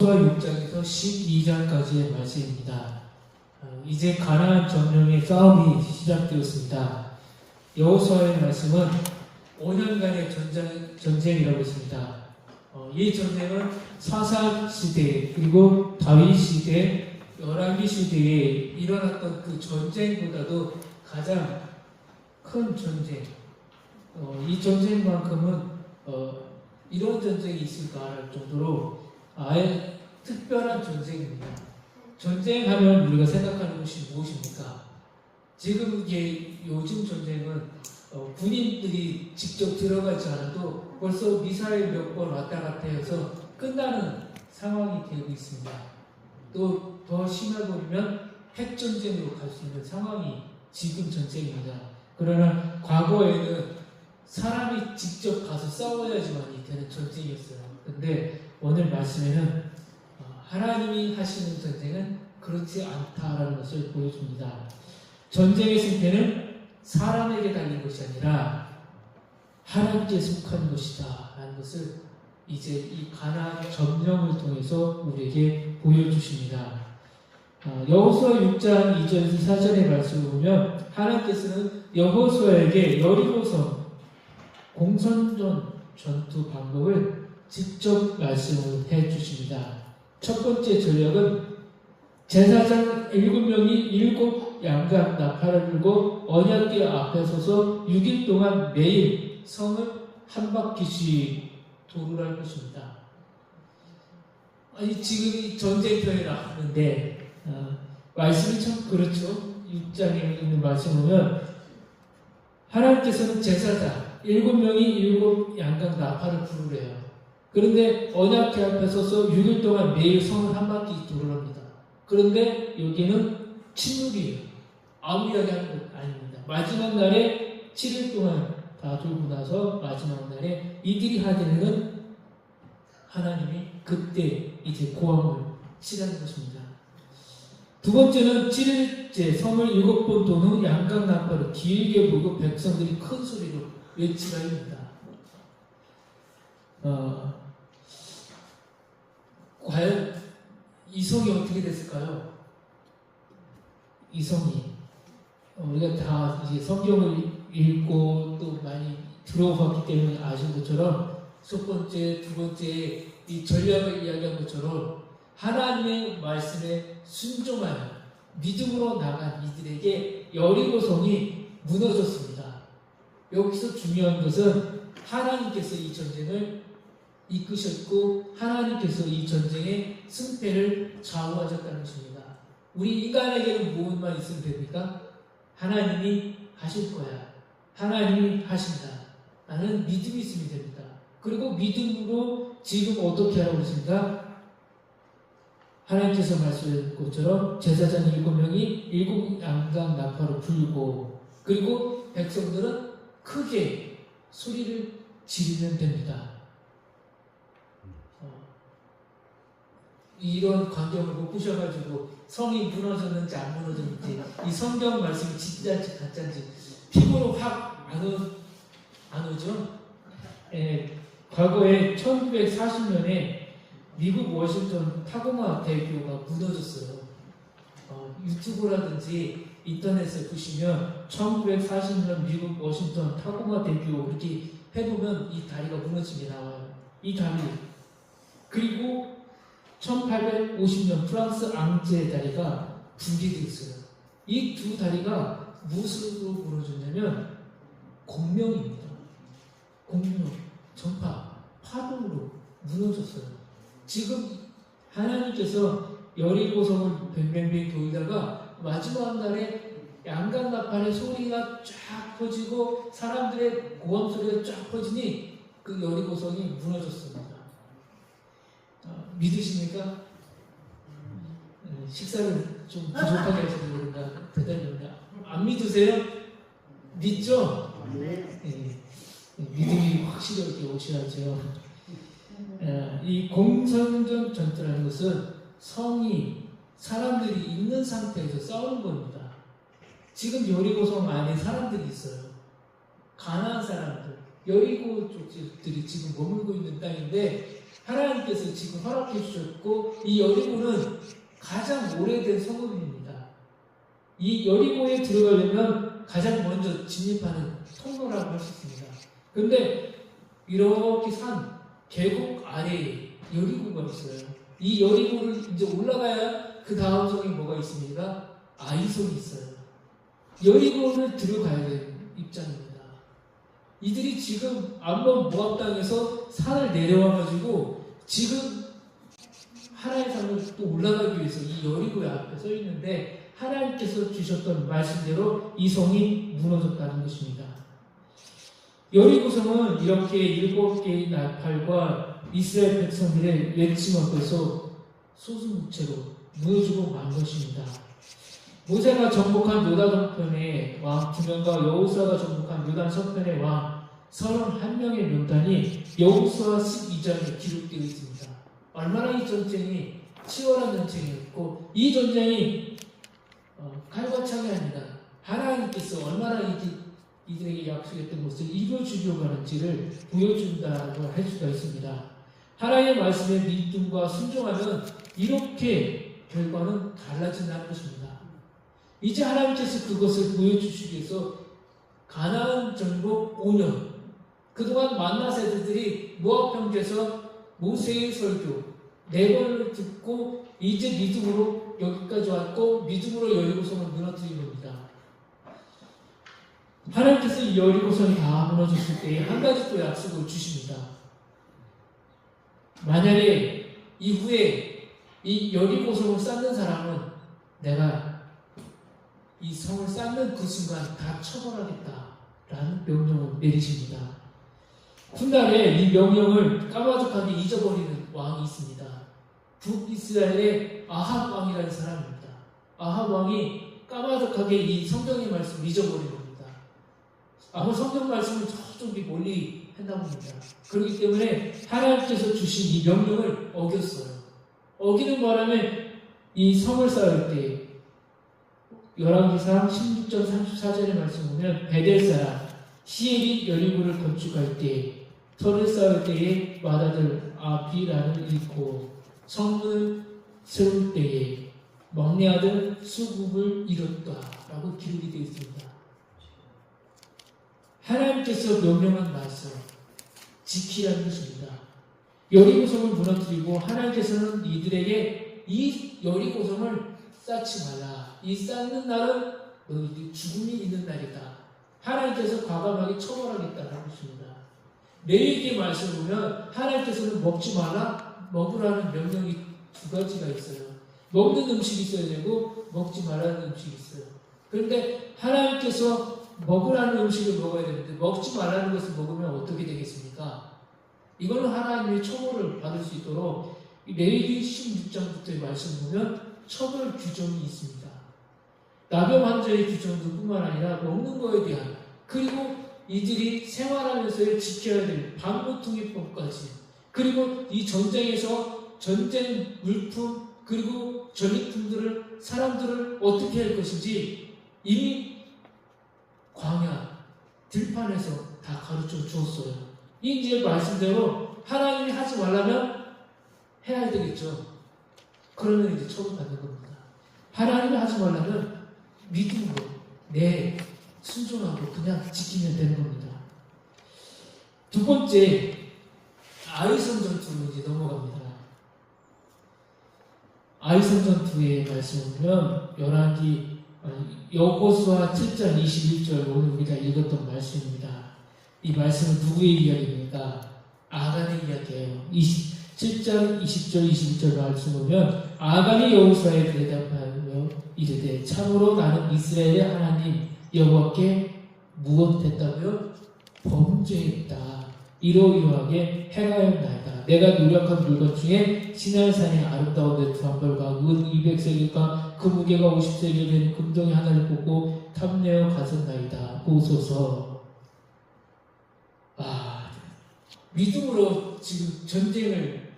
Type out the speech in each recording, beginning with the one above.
6장에서 12장까지의 말씀입니다. 이제 가나안 점령의 싸움이 시작되었습니다. 여호수아의 말씀은 5년간의 전쟁이라고 했습니다. 이 전쟁은 사사 시대 그리고 다윗 시대, 열왕기 시대에 일어났던 그 전쟁보다도 가장 큰 전쟁. 이 전쟁만큼은 이런 전쟁이 있을까 할 정도로 아예 특별한 전쟁입니다. 전쟁하면 우리가 생각하는 것이 무엇입니까? 지금 이게 요즘 전쟁은 군인들이 직접 들어가지 않아도 벌써 미사일 몇 번 왔다 갔다 해서 끝나는 상황이 되고 있습니다. 또 더 심해버리면 핵전쟁으로 갈 수 있는 상황이 지금 전쟁입니다. 그러나 과거에는 사람이 직접 가서 싸워야지만 되는 전쟁이었어요. 근데 오늘 말씀에는 하나님이 하시는 전쟁은 그렇지 않다라는 것을 보여줍니다. 전쟁의 승패는 사람에게 달린 것이 아니라 하나님께 속한 것이다 라는 것을 이제 이 가나안 점령을 통해서 우리에게 보여주십니다. 여호수아 6장 2절에서 4절의 말씀을 보면 하나님께서는 여호수아에게 여리고성 공선전 전투 방법을 직접 말씀을 해주십니다. 첫 번째 전략은 제사장 7명이 7양각 나팔을 불고 언약궤 앞에 서서 6일 동안 매일 성을 한 바퀴씩 도르라는 것입니다. 지금 이 전쟁터에 나왔는데 말씀이 참 그렇죠. 6장에 있는 말씀 보면 하나님께서는 제사장 7명이 7양각 나팔을 부르래요. 그런데 언약궤 앞에 서서 6일 동안 매일 성을 한 바퀴 도르랍니다. 그런데 여기는 침묵이에요. 아무 이야기 하는 것 아닙니다. 마지막 날에 7일 동안 다 돌고 나서 마지막 날에 이들이 하기는 하나님이 그때 이제 고함을 치라는 것입니다. 두 번째는 7일째 성을 7번 돈 후 양각 나팔을 길게 불고 백성들이 큰 소리로 외치라입니다. 과연 이 성이 어떻게 됐을까요? 이 성이 우리가 다 이제 성경을 읽고 또 많이 들어봤기 때문에 아신 것처럼 첫 번째, 두 번째 이 전략을 이야기한 것처럼 하나님의 말씀에 순종하여 믿음으로 나간 이들에게 여리고성이 무너졌습니다. 여기서 중요한 것은 하나님께서 이 전쟁을 이끄셨고 하나님께서 이 전쟁의 승패를 좌우하셨다는 것입니다. 우리 인간에게는 무엇만 있으면 됩니까? 하나님이 하실 거야. 하나님이 하신다. 나는 믿음이 있으면 됩니다. 그리고 믿음으로 지금 어떻게 하라고 그러십니까? 하나님께서 말씀하신 것처럼 제사장 7명이 7양각 나팔을 불고 그리고 백성들은 크게 소리를 지르면 됩니다. 이런 광경을 못 보셔가지고 성이 무너졌는지 안 무너졌는지 이 성경 말씀이 진짜인지 가짜인지 피부로 확 안 오죠? 과거에 1940년에 미국 워싱턴 타고마 대교가 무너졌어요. 유튜브라든지 인터넷에 보시면 1940년 미국 워싱턴 타고마 대교 이렇게 해보면 이 다리가 무너진 게 나와요. 이 다리. 그리고 1850년 프랑스 앙제 다리가 붕괴되어 있어요. 이 두 다리가 무엇으로 무너졌냐면 공명입니다. 공명, 전파, 파동으로 무너졌어요. 지금 하나님께서 여리고성을 뱅뱅뱅 돌다가 마지막 날에 양각 나팔의 소리가 쫙 퍼지고 사람들의 고함 소리가 쫙 퍼지니 그 여리고성이 무너졌습니다. 믿으십니까? 식사를 좀 부족하게 해서 그런가 대단합니다. 안 믿으세요? 믿죠? 네. 믿음이 확실히 이렇게 오셔야죠. 이 공선전 전투라는 것은 성이 사람들이 있는 상태에서 싸우는 겁니다. 지금 여리고성 안에 사람들이 있어요. 가나안 사람들, 여리고 쪽들이 지금 머물고 있는 땅인데 하나님께서 지금 허락해 주셨고, 이 여리고는 가장 오래된 성읍입니다. 이 여리고에 들어가려면 가장 먼저 진입하는 통로라고 할 수 있습니다. 그런데 이렇게 산 계곡 아래에 여리고가 있어요. 이 여리고를 이제 올라가야 그 다음 성이 뭐가 있습니까? 아이성이 있어요. 여리고를 들어가야 되는 입장입니다. 이들이 지금 암몬 모압 땅에서 산을 내려와가지고 지금 하나의 산을 또 올라가기 위해서 이 여리고의 앞에 서 있는데, 하나님께서 주셨던 말씀대로 이 성이 무너졌다는 것입니다. 여리고성은 이렇게 7개의 나팔과 이스라엘 백성들의 외침 앞에서 소수무채로 무너지고 만 것입니다. 모세가 정복한 요단 서편의 왕 2명과 여호수아가 정복한 요단 서편의 왕 31명의 명단이 여호수아 12장에 기록되어 있습니다. 얼마나 이 전쟁이 치열한 전쟁이었고, 이 전쟁이 칼과 창이 아니라 하나님께서 얼마나 이들에게 약속했던 것을 이루어주려고 하는지를 보여준다고 할 수가 있습니다. 하나님의 말씀에 믿음과 순종하면 이렇게 결과는 달라진다는 것입니다. 이제 하나님께서 그것을 보여주시기 위해서 가나안 정복 5년, 그동안 만나 세대들이 모압 평지에서 모세의 설교 4번을 듣고 이제 믿음으로 여기까지 왔고, 믿음으로 여리고성을 무너뜨린 겁니다. 하나님께서 이 여리고성이 다 무너졌을 때 한 가지 또 약속을 주십니다. 만약에 이후에 이 여리고성을 쌓는 사람은 내가 이 성을 쌓는 그 순간 다 처벌하겠다라는 명령을 내리십니다. 훗날에 이 명령을 까마득하게 잊어버리는 왕이 있습니다. 북이스라엘의 아합 왕이라는 사람입니다. 아합 왕이 까마득하게 이 성경의 말씀을 잊어버린 겁니다. 아마 성경 말씀을 저쪽이 멀리 했나 봅니다. 그렇기 때문에 하나님께서 주신 이 명령을 어겼어요. 어기는 바람에 이 성을 쌓을 때 열왕기상 16장 34절의 말씀 보면 베델 사람 시엘이 여리고를 건축할 때 터를 쌓을 때에 맏아들 아비라를 잃고 성문을 세울 때에 막내 아들 수굽을 잃었다라고 기록이 되어 있습니다. 하나님께서 명령한 말씀 지키라는 것입니다. 여리고성을 무너뜨리고 하나님께서는 이들에게 이 여리고성을 쌓지 말라. 이 쌓는 날은 너희들이 죽음이 있는 날이다. 하나님께서 과감하게 처벌하겠다는 것입니다. 레위기 말씀을 보면 하나님께서는 먹지 마라, 먹으라는 명령이 2가지가 있어요. 먹는 음식이 있어야 되고 먹지 말라는 음식이 있어요. 그런데 하나님께서 먹으라는 음식을 먹어야 되는데 먹지 말라는 것을 먹으면 어떻게 되겠습니까? 이거는 하나님의 처벌을 받을 수 있도록 레위기 16장부터의 말씀을 보면 처벌 규정이 있습니다. 나병 환자의 규정도 뿐만 아니라 먹는 거에 대한, 그리고 이들이 생활하면서 지켜야 될 방모통일법까지, 그리고 이 전쟁에서 전쟁 물품 그리고 전리품들을 사람들을 어떻게 할 것인지 이미 광야 들판에서 다 가르쳐 주었어요. 이제 말씀대로 하나님이 하지 말라면 해야 되겠죠. 그러면 이제 처벌받는 겁니다. 하나님이 하지 말라면 믿음으로 순종하고 그냥 지키면 되는 겁니다. 2번째, 아이성 전투로 이제 넘어갑니다. 아이성 전투의 말씀을 보면 여호수아 7장 21절 오늘 우리가 읽었던 말씀입니다. 이 말씀은 누구의 이야기입니까? 아간의 이야기예요. 7장 20절 21절 말씀을 보면 아간이 여호수아에 대답하여 이르되 참으로 나는 이스라엘의 하나님 여호와께 무엇했다고요? 범죄했다. 이러이러하게 행하였나이다. 내가 노력한 물건 중에 시내산의 아름다운 네트 한 벌과 은 200세겔과 그 무게가 50세겔 된 금덩이 하나를 뽑고 탐내어 가졌나이다. 보소서. 믿음으로 지금 전쟁을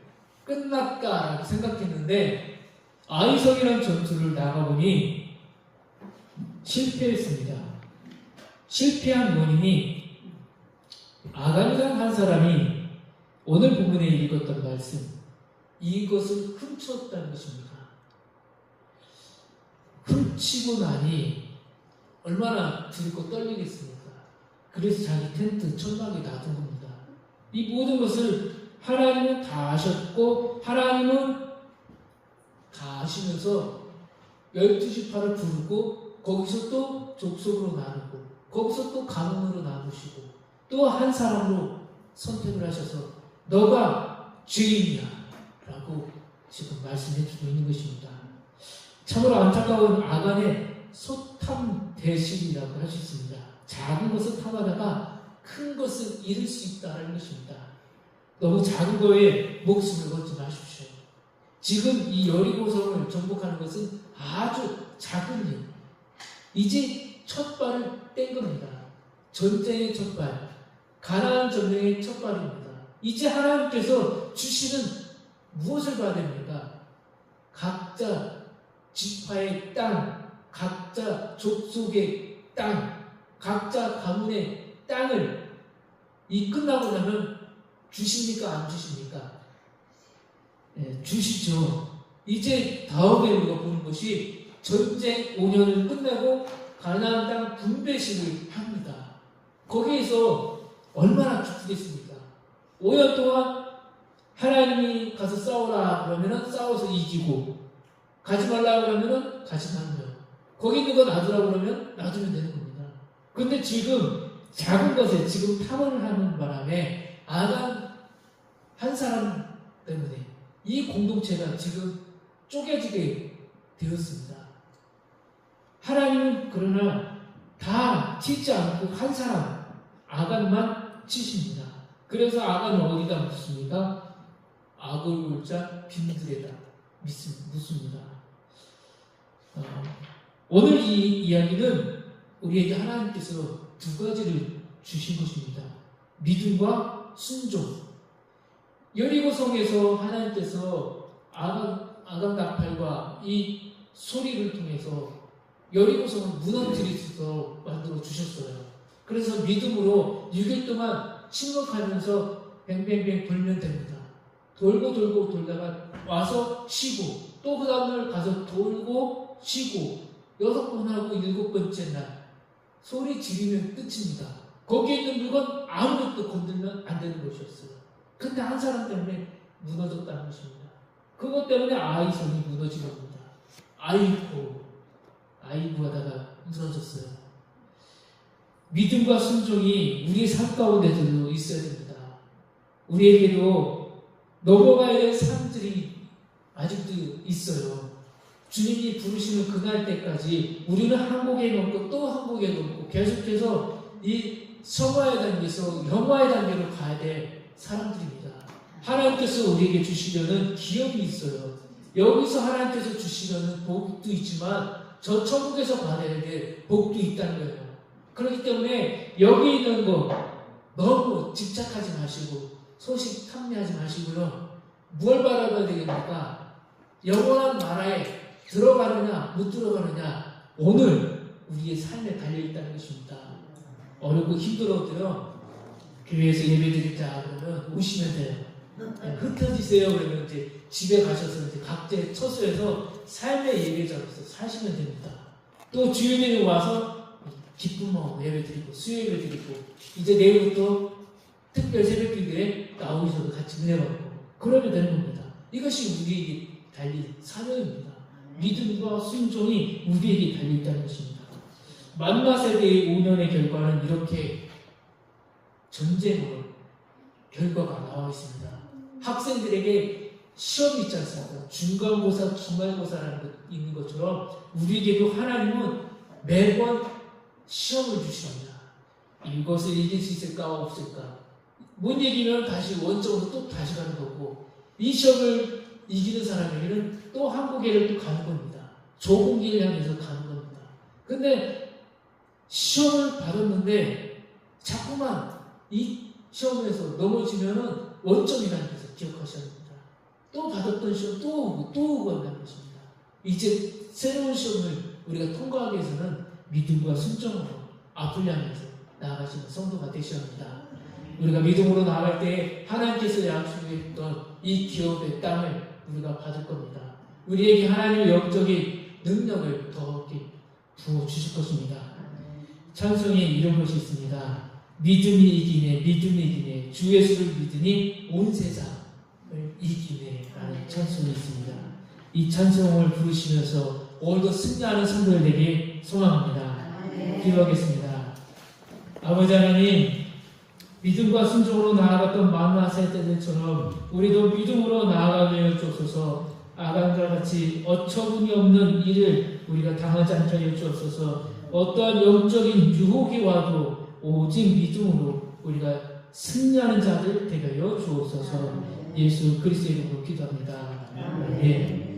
끝났다라고 생각했는데 아이성이라는 전투를 나가보니 실패했습니다. 실패한 원인이 아간이라는 한 사람이 오늘 본문에 읽었던 말씀, 이것을 훔쳤다는 것입니다. 훔치고 나니 얼마나 두렵고 떨리겠습니까? 그래서 자기 텐트 천막에 놔둔 겁니다. 이 모든 것을 하나님은 다 아셨고 하나님은 다 아시면서 12지파를 부르고 거기서 또 족속으로 나누고 거기서 또 가문으로 나누시고 또 한 사람으로 선택을 하셔서 너가 죄인이야 라고 지금 말씀해 주고 있는 것입니다. 참으로 안타까운 아간의 소탐 대실이라고 할 수 있습니다. 작은 것을 탐하다가 큰 것을 잃을 수 있다는 것입니다. 너무 작은 거에 목숨을 걸지 마십시오. 지금 이 여리고성을 정복하는 것은 아주 작은 일. 이제 첫 발을 뗀 겁니다. 전쟁의 첫 발, 가나안 전쟁의 첫 발입니다. 이제 하나님께서 주시는 무엇을 봐야 됩니까? 각자 지파의 땅, 각자 족속의 땅, 각자 가문의 땅을 이 끝나고 나면 주십니까? 안 주십니까? 네, 주시죠. 이제 다음에 우리가 보는 것이 전쟁 5년을 끝내고 가나안 땅 분배식을 합니다. 거기에서 얼마나 기쁘겠습니까? 5년 동안 하나님이 가서 싸우라 그러면은 싸워서 이기고 가지 말라 그러면은 가지 말고요. 거기 있는 거 놔두라 그러면 놔두면 되는 겁니다. 근데 지금 작은 것에 지금 탐험을 하는 바람에 아간 한 사람 때문에 이 공동체가 지금 쪼개지게 되었습니다. 하나님은 그러나 다 치지 않고 한 사람 아간만 치십니다. 그래서 아간은 어디다 묻습니까? 악을 골자 빈들에다 묻습니다. 오늘 이 이야기는 우리에게 하나님께서 두 가지를 주신 것입니다. 믿음과 순종. 여리고성에서 하나님께서 아간 나팔과 이 소리를 통해서 여리고성을 무너뜨리셔서 만들어 주셨어요. 그래서 믿음으로 6일 동안 침묵하면서 뱅뱅뱅 돌면 됩니다. 돌고 돌고 돌다가 와서 쉬고 또 그 다음날 가서 돌고 쉬고 6번 하고 7번째 날 소리 지르면 끝입니다. 거기에 있는 물건 아무것도 건들면 안 되는 것이었어요. 근데 한 사람 때문에 무너졌다는 것입니다. 그것 때문에 아이성이 무너진 겁니다. 아이고 하다가 무너졌어요. 믿음과 순종이 우리의 삶 가운데도 있어야 됩니다. 우리에게도 넘어가야 될 삶들이 아직도 있어요. 주님이 부르시는 그날 때까지 우리는 한국에 넘고 또 한국에 넘고 계속해서 이 성화의 단계에서 영화의 단계로 가야 될 사람들입니다. 하나님께서 우리에게 주시려는 기업이 있어요. 여기서 하나님께서 주시려는 복도 있지만 저 천국에서 받아야 될 복도 있다는 거예요. 그렇기 때문에 여기 있는 거 너무 집착하지 마시고 소식 탐내하지 마시고요. 뭘 바라봐야 되겠습니까? 영원한 나라에 들어가느냐 못 들어가느냐 오늘 우리의 삶에 달려있다는 것입니다. 어렵고 힘들어도요. 교회에서 예배드리자 그러면 오시면 돼요. 흩어지세요 그러면 이제 집에 가셔서 이제 각자의 처소에서 삶의 예배자로서 사시면 됩니다. 또 주일에 와서 기쁜 마음으로 예배드리고 수요 예배드리고 이제 내일부터 특별 새벽기도에 나오셔서 같이 은혜 받고 그러면 되는 겁니다. 이것이 우리에게 달린 사명입니다. 믿음과 순종이 우리에게 달려있다는 것입니다. 만나 세대의 5년의 결과는 이렇게 전쟁으로 결과가 나와 있습니다. 학생들에게 시험이 있지 않습니까? 중간고사, 기말고사라는 것 있는 것처럼 우리에게도 하나님은 매번 시험을 주십니다. 이것을 이길 수 있을까 없을까? 못 이기면 다시 원점으로 또 다시 가는 거고 이 시험을 이기는 사람에게는 또 한국에를 또 가는 겁니다. 좁은 길을 향해서 가는 겁니다. 근데 시험을 받았는데 자꾸만 이 시험에서 넘어지면은 원점이라는 것을 기억하셔야 합니다. 또 받았던 시험 또 오고 한다는 것입니다. 이제 새로운 시험을 우리가 통과하기 위해서는 믿음과 순종으로 앞을 향해서 나아가시는 성도가 되셔야 합니다. 우리가 믿음으로 나아갈 때 하나님께서 약속했던 이 기업의 땅을 우리가 받을 겁니다. 우리에게 하나님의 영적인 능력을 더 부어주실 것입니다. 찬송에 이런 것이 있습니다. 믿음이 이기네, 믿음이 이기네, 주 예수를 믿으니 온 세상을 이기네 라는 찬송이 있습니다. 이 찬송을 부르시면서 오늘도 승리하는 성도들 되게 소망합니다. 기도하겠습니다. 아버지 하나님, 믿음과 순종으로 나아갔던 만나 세대들처럼 우리도 믿음으로 나아가게 하여 주옵소서. 아간과 같이 어처구니 없는 일을 우리가 당하지 않게 하여 주옵소서. 어떠한 영적인 유혹이 와도 오직 믿음으로 우리가 승리하는 자들 되게 하여 주옵소서. 예수 그리스도의 이름으로 기도합니다. 아멘.